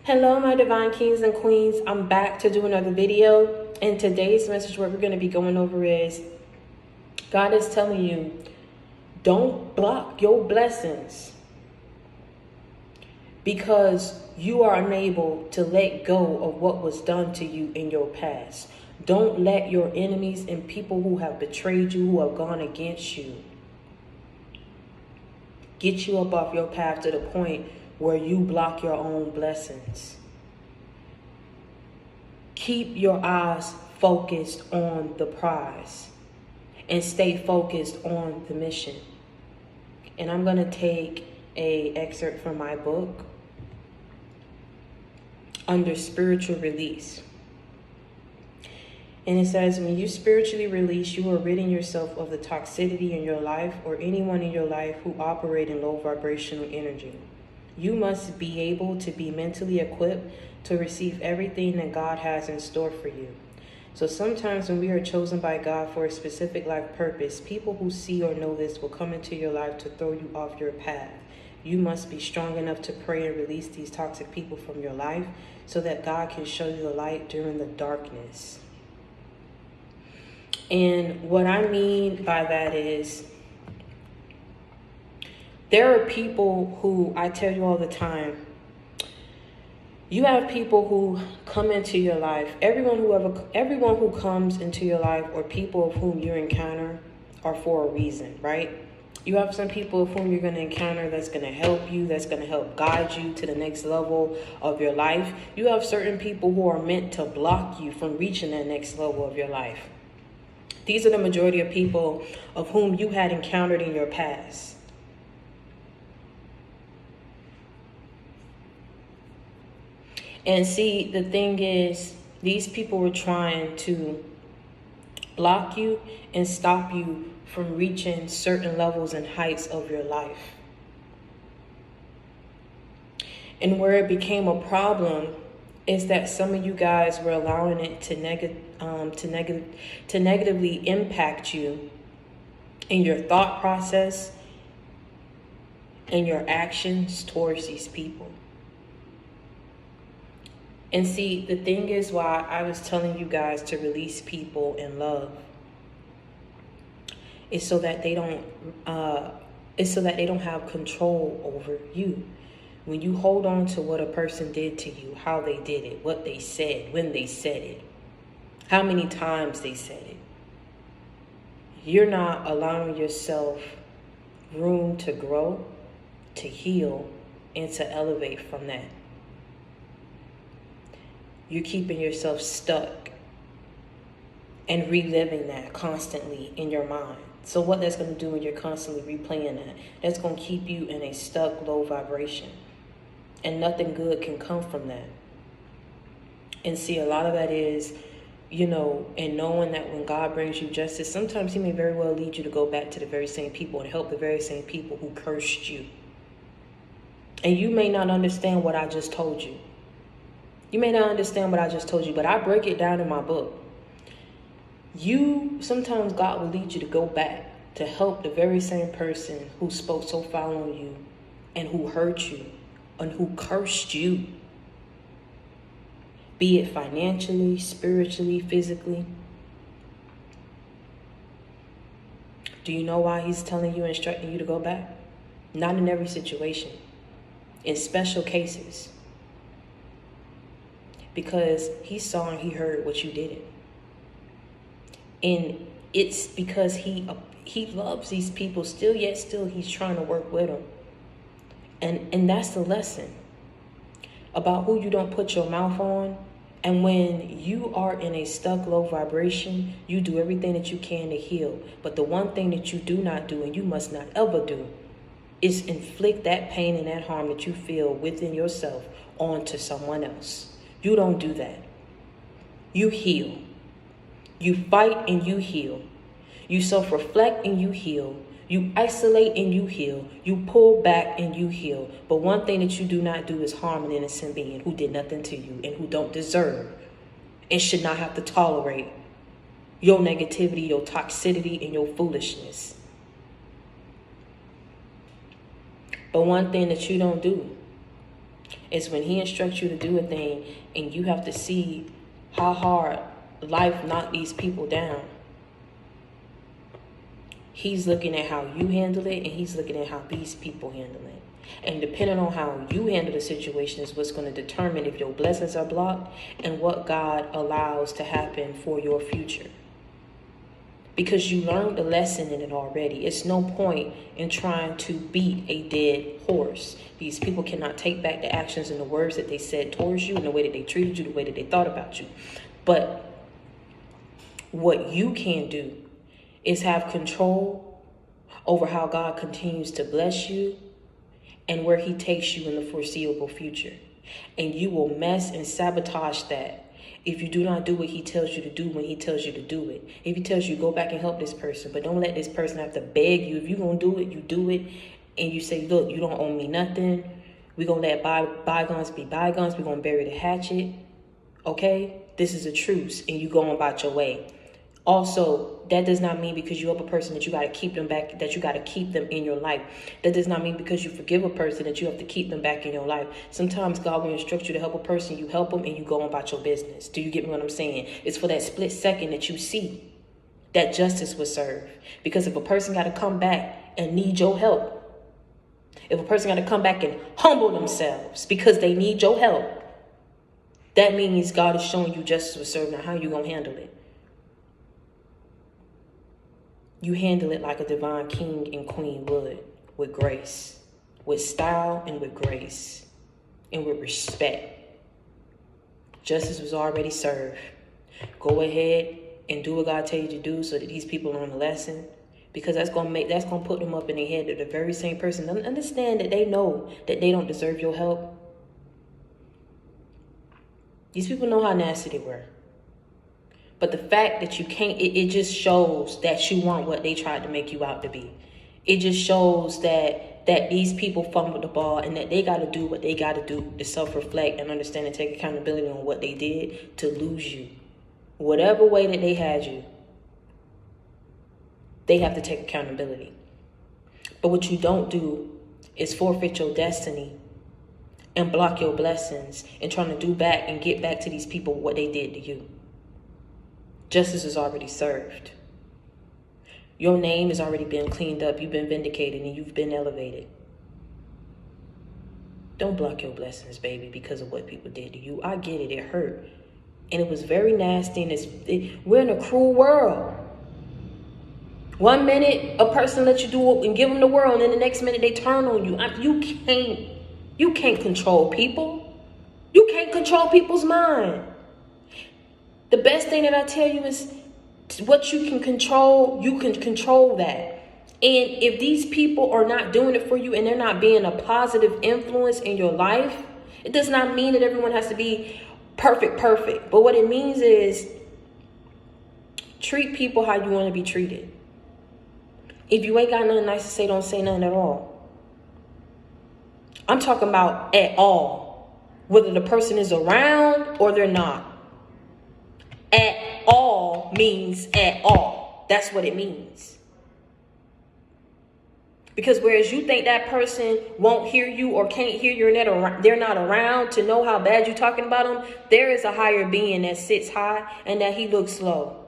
Hello, my divine kings and queens. I'm back to do another video. And today's message, what we're going to be going over is God is telling you, don't block your blessings because you are unable to let go of what was done to you in your past. Don't let your enemies and people who have betrayed you, who have gone against you, get you up off your path to the point where you block your own blessings. Keep your eyes focused on the prize and stay focused on the mission. And I'm going to take an excerpt from my book under spiritual release. And it says, when you spiritually release, you are ridding yourself of the toxicity in your life or anyone in your life who operate in low vibrational energy. You must be able to be mentally equipped to receive everything that God has in store for you. So sometimes when we are chosen by God for a specific life purpose, people who see or know this will come into your life to throw you off your path. You must be strong enough to pray and release these toxic people from your life so that God can show you the light during the darkness. And what I mean by that is, there are people who, I tell you all the time, you have people who come into your life. Everyone who comes into your life or people of whom you encounter are for a reason, right? You have some people of whom you're going to encounter that's going to help you, that's going to help guide you to the next level of your life. You have certain people who are meant to block you from reaching that next level of your life. These are the majority of people of whom you had encountered in your past. And see, the thing is, these people were trying to block you and stop you from reaching certain levels and heights of your life. And where it became a problem is that some of you guys were allowing it to negatively impact you in your thought process and your actions towards these people. And see, the thing is why I was telling you guys to release people in love is so that they don't have control over you. When you hold on to what a person did to you, how they did it, what they said, when they said it, how many times they said it, you're not allowing yourself room to grow, to heal, and to elevate from that. You're keeping yourself stuck and reliving that constantly in your mind. So what that's going to do when you're constantly replaying that, that's going to keep you in a stuck low vibration. And nothing good can come from that. And see, a lot of that is, and knowing that when God brings you justice, sometimes he may very well lead you to go back to the very same people and help the very same people who cursed you. And you may not understand what I just told you. You may not understand what I just told you, but I break it down in my book. Sometimes God will lead you to go back to help the very same person who spoke so foul on you and who hurt you and who cursed you. Be it financially, spiritually, physically. Do you know why he's telling you, instructing you to go back? Not in every situation. In special cases. Because he saw and he heard what you did. And it's because he loves these people still, yet still he's trying to work with them. And that's the lesson about who you don't put your mouth on. And when you are in a stuck low vibration, you do everything that you can to heal. But the one thing that you do not do, and you must not ever do, is inflict that pain and that harm that you feel within yourself onto someone else. You don't do that. You heal. You fight and you heal. You self-reflect and you heal. You isolate and you heal. You pull back and you heal. But one thing that you do not do is harm an innocent being who did nothing to you and who don't deserve and should not have to tolerate your negativity, your toxicity, and your foolishness. But one thing that you don't do It's when he instructs you to do a thing and you have to see how hard life knocked these people down. He's looking at how you handle it, and he's looking at how these people handle it. And depending on how you handle the situation is what's going to determine if your blessings are blocked and what God allows to happen for your future. Because you learned the lesson in it already. It's no point in trying to beat a dead horse. These people cannot take back the actions and the words that they said towards you, and the way that they treated you, the way that they thought about you. But what you can do is have control over how God continues to bless you and where he takes you in the foreseeable future. And you will mess and sabotage that if you do not do what he tells you to do when he tells you to do it. If he tells you go back and help this person, but don't let this person have to beg you. If you're going to do it, you do it. And you say, look, you don't owe me nothing. We're going to let bygones be bygones. We're going to bury the hatchet. Okay? This is a truce, and you go about your way. Also, that does not mean because you help a person that you got to keep them back, that you got to keep them in your life. That does not mean because you forgive a person that you have to keep them back in your life. Sometimes God will instruct you to help a person, you help them, and you go about your business. Do you get me what I'm saying? It's for that split second that you see that justice was served. Because if a person got to come back and need your help, if a person got to come back and humble themselves because they need your help, that means God is showing you justice was served. Now, how you going to handle it? You handle it like a divine king and queen would, with grace, with style and with grace, and with respect. Justice was already served. Go ahead and do what God tells you to do so that these people learn a lesson, because that's gonna put them up in their head that the very same person understand that they know that they don't deserve your help. These people know how nasty they were. But the fact that you can't, it just shows that you want what they tried to make you out to be. It just shows that these people fumbled the ball and that they got to do what they got to do to self-reflect and understand and take accountability on what they did to lose you. Whatever way that they had you, they have to take accountability. But what you don't do is forfeit your destiny and block your blessings and trying to do back and get back to these people what they did to you. Justice is already served. Your name has already been cleaned up. You've been vindicated and you've been elevated. Don't block your blessings, baby, because of what people did to you. I get it. It hurt. And it was very nasty. And we're in a cruel world. 1 minute, a person lets you do it and give them the world. And then the next minute, they turn on you. You can't control people. You can't control people's mind. The best thing that I tell you is what you can control that. And if these people are not doing it for you and they're not being a positive influence in your life, it does not mean that everyone has to be perfect. But what it means is treat people how you want to be treated. If you ain't got nothing nice to say, don't say nothing at all. I'm talking about at all. Whether the person is around or they're not. At all means at all. That's what it means. Because whereas you think that person won't hear you or can't hear you and they're not around to know how bad you're talking about them, there is a higher being that sits high and that he looks low.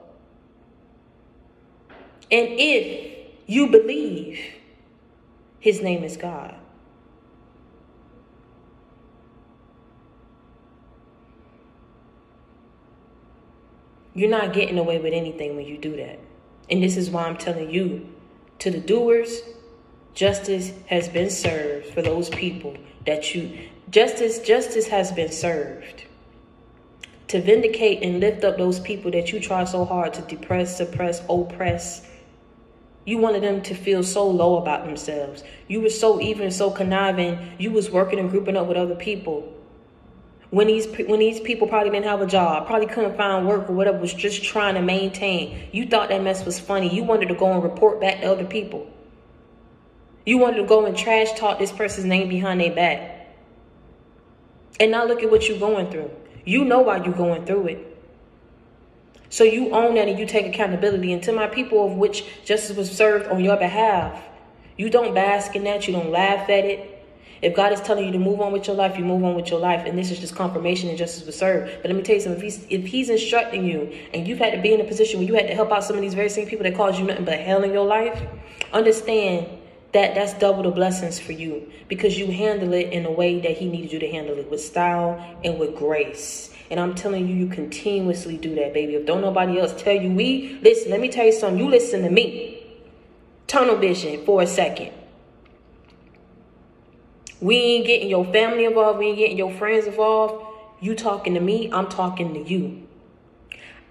And if you believe, his name is God. You're not getting away with anything when you do that. And this is why I'm telling you, to the doers, justice has been served for those people justice has been served. To vindicate and lift up those people that you try so hard to depress, suppress, oppress. You wanted them to feel so low about themselves. You were so even, so conniving. You was working and grouping up with other people. When these people probably didn't have a job, probably couldn't find work or whatever, was just trying to maintain. You thought that mess was funny. You wanted to go and report back to other people. You wanted to go and trash talk this person's name behind their back. And now look at what you're going through. You know why you're going through it. So you own that and you take accountability. And to my people of which justice was served on your behalf, you don't bask in that. You don't laugh at it. If God is telling you to move on with your life, you move on with your life. And this is just confirmation and justice was served. But let me tell you something. If he's instructing you and you've had to be in a position where you had to help out some of these very same people that caused you nothing but hell in your life, understand that that's double the blessings for you, because you handle it in a way that he needed you to handle it, with style and with grace. And I'm telling you, you continuously do that, baby. If don't nobody else tell you, listen, let me tell you something. You listen to me. Tunnel vision for a second. We ain't getting your family involved. We ain't getting your friends involved. You talking to me, I'm talking to you.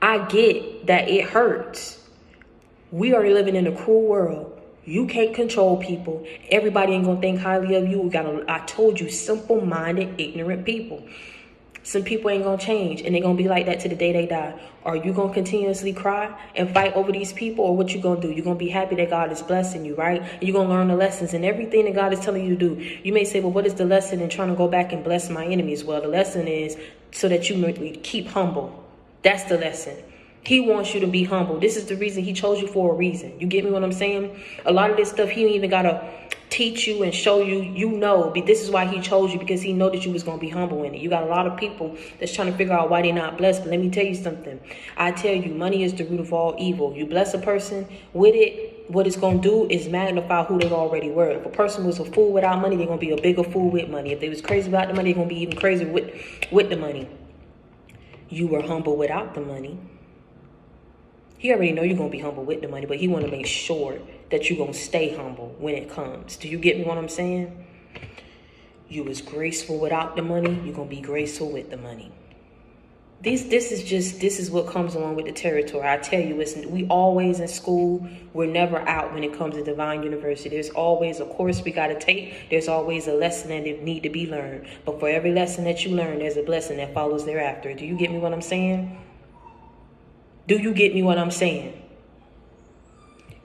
I get that it hurts. We are living in a cruel world. You can't control people. Everybody ain't gonna think highly of you. I told you, simple-minded, ignorant people. Some people ain't gonna change, and they're gonna be like that to the day they die. Are you gonna continuously cry and fight over these people, or what you gonna do? You're gonna be happy that God is blessing you, right? And you're gonna learn the lessons and everything that God is telling you to do. You may say, well, what is the lesson in trying to go back and bless my enemies? Well, the lesson is so that you keep humble. That's the lesson. He wants you to be humble. This is the reason he chose you, for a reason. You get me what I'm saying? A lot of this stuff, he ain't even got to teach you and show you. You know, this is why he chose you, because he know that you was going to be humble in it. You got a lot of people that's trying to figure out why they're not blessed. But let me tell you something. I tell you, money is the root of all evil. You bless a person with it, what it's going to do is magnify who they already were. If a person was a fool without money, they're going to be a bigger fool with money. If they was crazy about the money, they're going to be even crazier with the money. You were humble without the money. He already know you're going to be humble with the money, but he want to make sure that you're going to stay humble when it comes. Do you get me what I'm saying? You was graceful without the money. You're going to be graceful with the money. This is what comes along with the territory. I tell you, we always in school. We're never out when it comes to Divine University. There's always a course we got to take. There's always a lesson that need to be learned. But for every lesson that you learn, there's a blessing that follows thereafter. Do you get me what I'm saying? Do you get me what I'm saying?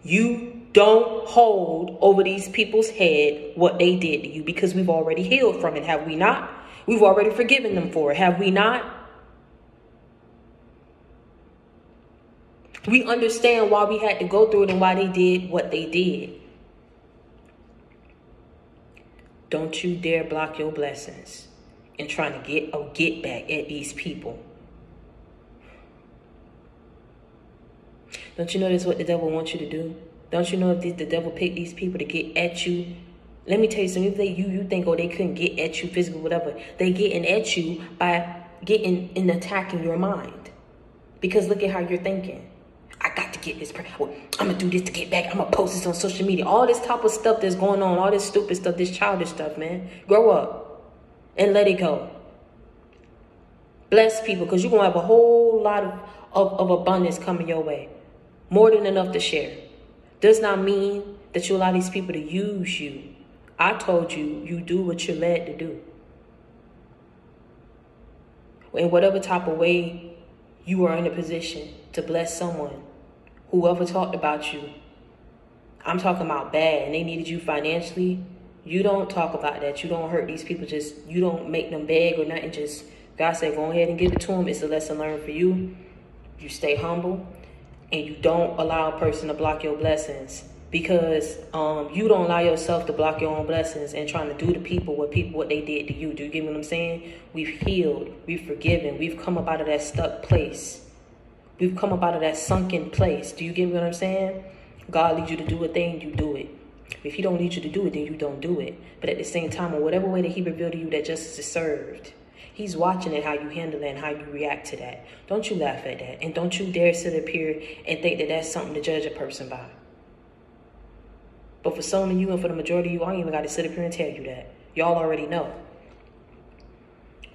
You don't hold over these people's head what they did to you, because we've already healed from it, have we not? We've already forgiven them for it, have we not? We understand why we had to go through it and why they did what they did. Don't you dare block your blessings in trying to get back at these people. Don't you know that's what the devil wants you to do? Don't you know if the devil picked these people to get at you? Let me tell you something. If you think, they couldn't get at you physically, whatever. They getting at you by getting and attacking your mind. Because look at how you're thinking. I got to get this. I'm going to do this to get back. I'm going to post this on social media. All this type of stuff that's going on. All this stupid stuff. This childish stuff, man. Grow up and let it go. Bless people, because you're going to have a whole lot of abundance coming your way. More than enough to share. Does not mean that you allow these people to use you. I told you, you do what you're led to do. In whatever type of way you are in a position to bless someone, whoever talked about you, I'm talking about bad, and they needed you financially, you don't talk about that. You don't hurt these people. You don't make them beg or nothing. Just, God said, go ahead and give it to them. It's a lesson learned for you. You stay humble. And you don't allow a person to block your blessings, because you don't allow yourself to block your own blessings and trying to do to people what they did to you. Do you get what I'm saying? We've healed. We've forgiven. We've come up out of that stuck place. We've come up out of that sunken place. Do you get what I'm saying? God leads you to do a thing, you do it. If he don't lead you to do it, then you don't do it. But at the same time, in whatever way that he revealed to you that justice is served, he's watching it, how you handle it and how you react to that. Don't you laugh at that. And don't you dare sit up here and think that that's something to judge a person by. But for some of you and for the majority of you, I ain't even got to sit up here and tell you that. Y'all already know.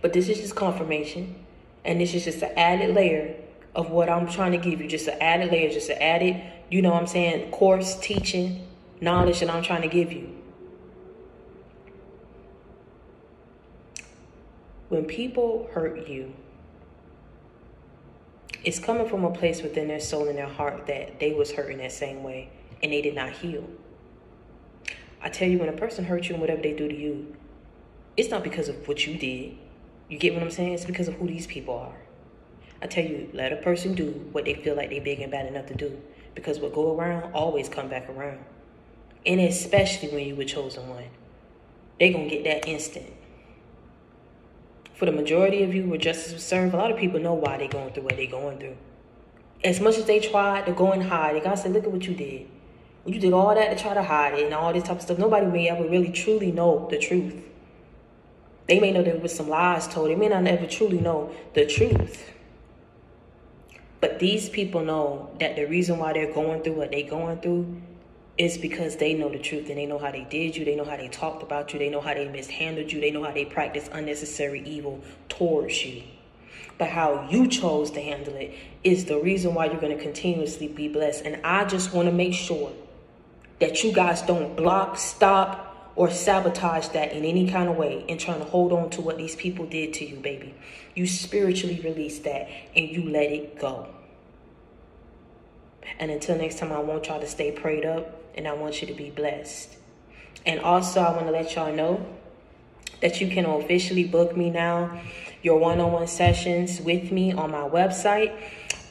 But this is just confirmation. And this is just an added layer of what I'm trying to give you. Just an added layer, just an added, you know what I'm saying, course, teaching, knowledge that I'm trying to give you. When people hurt you, it's coming from a place within their soul and their heart that they was hurting that same way and they did not heal. I tell you, when a person hurts you and whatever they do to you, it's not because of what you did. You get what I'm saying? It's because of who these people are. I tell you, let a person do what they feel like they big and bad enough to do, because what go around always come back around. And especially when you were chosen one. they're going to get that instant. For the majority of you who justice was served, a lot of people know why they're going through what they're going through. As much as they tried to go and hide it, God said, look at what you did. When you did all that to try to hide it and all this type of stuff, nobody may ever really truly know the truth. They may know there was some lies told. They may not ever truly know the truth. But these people know that the reason why they're going through what they're going through is because they know the truth, and they know how they did you. They know how they talked about you. They know how they mishandled you. They know how they practiced unnecessary evil towards you. But how you chose to handle it is the reason why you're going to continuously be blessed. And I just want to make sure that you guys don't block, stop, or sabotage that in any kind of way in trying to hold on to what these people did to you, baby. You spiritually release that and you let it go. And until next time, I want y'all to stay prayed up, and I want you to be blessed. And also, I want to let y'all know that you can officially book me now, your one-on-one sessions with me on my website.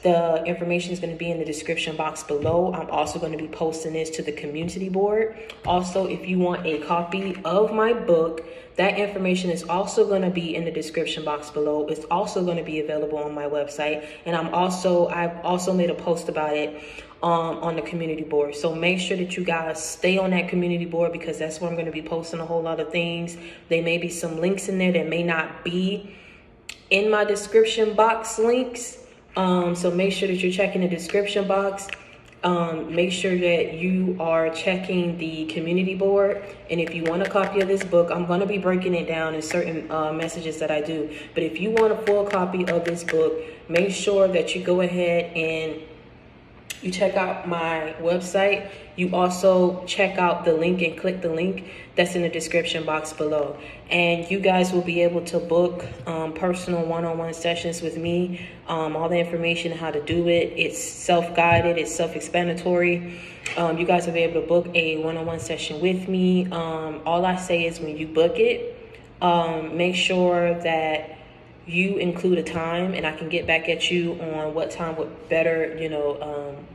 The information is going to be in the description box below. I'm also going to be posting this to the community board. Also, if you want a copy of my book, that information is also going to be in the description box below. It's also going to be available on my website. And I've also made a post about it on the community board. So make sure that you guys stay on that community board, because that's where I'm going to be posting a whole lot of things. There may be some links in there that may not be in my description box links. So make sure that you're checking the description box. Make sure that you are checking the community board. And if you want a copy of this book, I'm going to be breaking it down in certain messages that I do. But if you want a full copy of this book, make sure that you go ahead and you check out my website. You also check out the link and click the link that's in the description box below. And you guys will be able to book personal one-on-one sessions with me. All the information on how to do it. It's self-guided. It's self-explanatory. You guys will be able to book a one-on-one session with me. All I say is when you book it, make sure that you include a time, and I can get back at you on what time would better,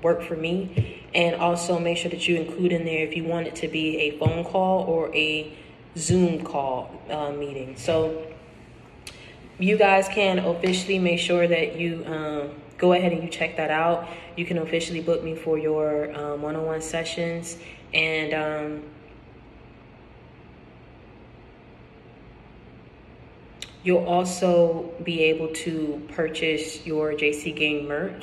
work for me. And also make sure that you include in there if you want it to be a phone call or a Zoom call meeting. So you guys can officially make sure that you go ahead and you check that out. You can officially book me for your one-on-one sessions. And you'll also be able to purchase your JC Gang merch.